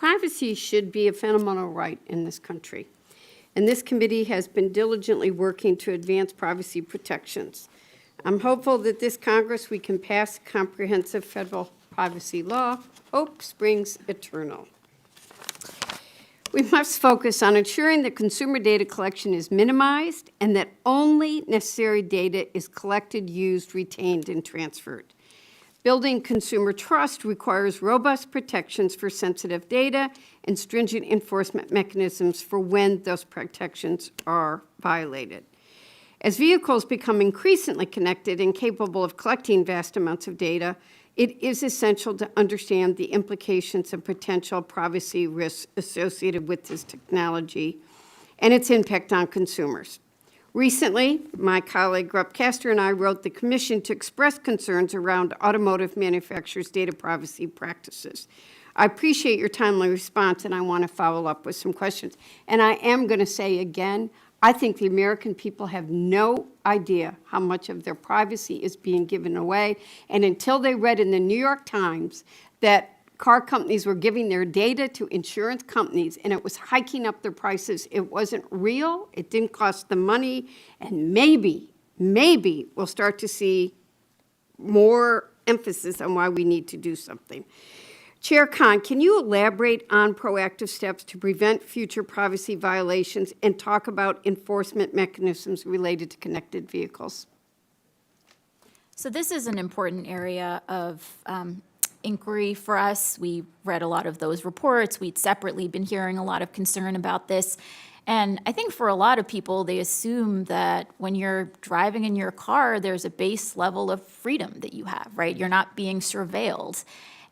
Privacy should be a fundamental right in this country, and this committee has been diligently working to advance privacy protections. I'm hopeful that this Congress we can pass a comprehensive federal privacy law. Hope springs eternal. We must focus on ensuring that consumer data collection is minimized and that only necessary data is collected, used, retained, and transferred. Building consumer trust requires robust protections for sensitive data and stringent enforcement mechanisms for when those protections are violated. As vehicles become increasingly connected and capable of collecting vast amounts of data, it is essential to understand the implications and potential privacy risks associated with this technology and its impact on consumers. Recently, my colleague Rupp Castor and I wrote the Commission to express concerns around automotive manufacturers' data privacy practices. I appreciate your timely response, and I want to follow up with some questions. And I am going to say again, I think the American people have no idea how much of their privacy is being given away. And until they read in the New York Times that car companies were giving their data to insurance companies and it was hiking up their prices, it wasn't real, it didn't cost them money, and maybe we'll start to see more emphasis on why we need to do something. Chair Khan, can you elaborate on proactive steps to prevent future privacy violations and talk about enforcement mechanisms related to connected vehicles? So this is an important area of inquiry for us. We read a lot of those reports. We'd separately been hearing a lot of concern about this. And I think for a lot of people, they assume that when you're driving in your car, there's a base level of freedom that you have, right? You're not being surveilled.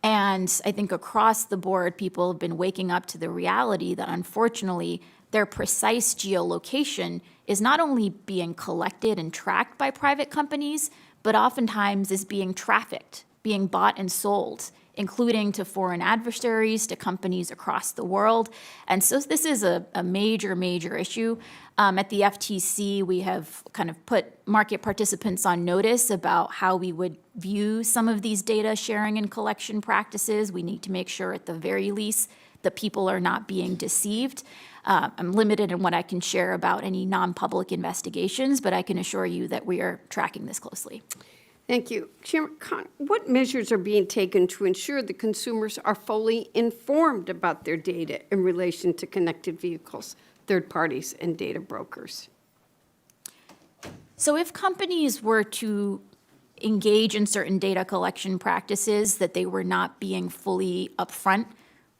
And I think across the board, people have been waking up to the reality that unfortunately, their precise geolocation is not only being collected and tracked by private companies, but oftentimes is being trafficked, being bought and sold, including to foreign adversaries, to companies across the world. And so this is a major, major issue. At the FTC, we have kind of put market participants on notice about how we would view some of these data sharing and collection practices. We need to make sure at the very least that people are not being deceived. I'm limited in what I can share about any non-public investigations, but I can assure you that we are tracking this closely. Thank you. Chairman Khan, what measures are being taken to ensure that consumers are fully informed about their data in relation to connected vehicles, third parties, and data brokers? So if companies were to engage in certain data collection practices that they were not being fully upfront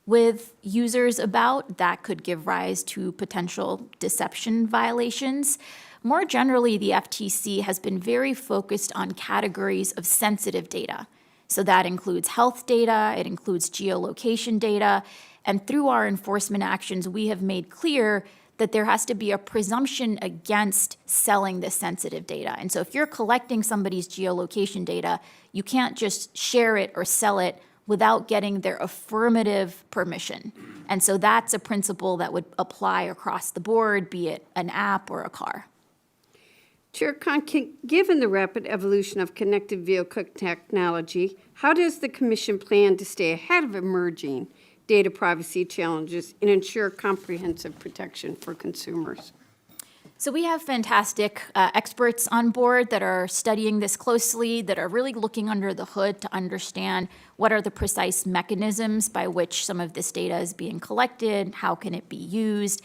with users about, that could give rise to potential deception violations. More generally, the FTC has been very focused on categories of sensitive data. So that includes health data, it includes geolocation data, and through our enforcement actions, we have made clear that there has to be a presumption against selling this sensitive data. And so if you're collecting somebody's geolocation data, you can't just share it or sell it without getting their affirmative permission. And so that's a principle that would apply across the board, be it an app or a car. Chair Khan, given the rapid evolution of connected vehicle technology, how does the Commission plan to stay ahead of emerging data privacy challenges and ensure comprehensive protection for consumers? So we have fantastic experts on board that are studying this closely, that are really looking under the hood to understand what are the precise mechanisms by which some of this data is being collected, how can it be used.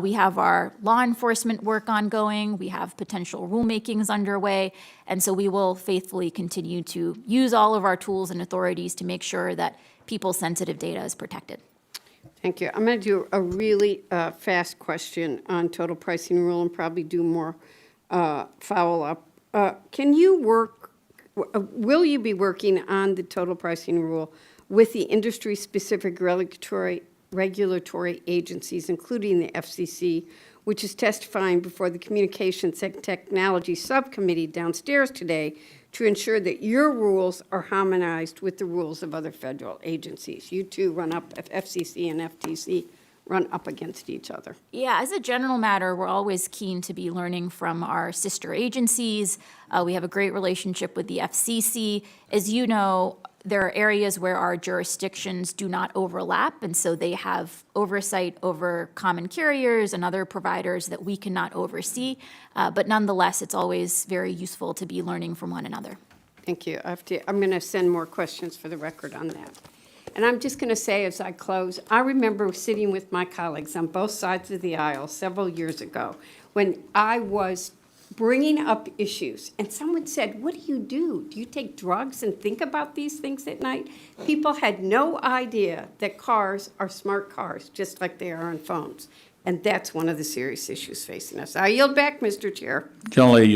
We have our law enforcement work ongoing, we have potential rulemakings underway, and so we will faithfully continue to use all of our tools and authorities to make sure that people's sensitive data is protected. Thank you. I'm going to do a really fast question on total pricing rule and probably do more follow-up. Will you be working on the total pricing rule with the industry-specific regulatory agencies, including the FCC, which is testifying before the Communications and Technology Subcommittee downstairs today to ensure that your rules are harmonized with the rules of other federal agencies? You two run up, FCC and FTC run up against each other. Yeah, as a general matter, we're always keen to be learning from our sister agencies. We have a great relationship with the FCC. As you know, there are areas where our jurisdictions do not overlap, and so they have oversight over common carriers and other providers that we cannot oversee. But nonetheless, it's always very useful to be learning from one another. Thank you. I'm going to send more questions for the record on that. And I'm just going to say as I close, I remember sitting with my colleagues on both sides of the aisle several years ago when I was bringing up issues, and someone said, what do? Do you take drugs and think about these things at night? People had no idea that cars are smart cars, just like they are on phones. And that's one of the serious issues facing us. I yield back, Mr. Chair. Generally,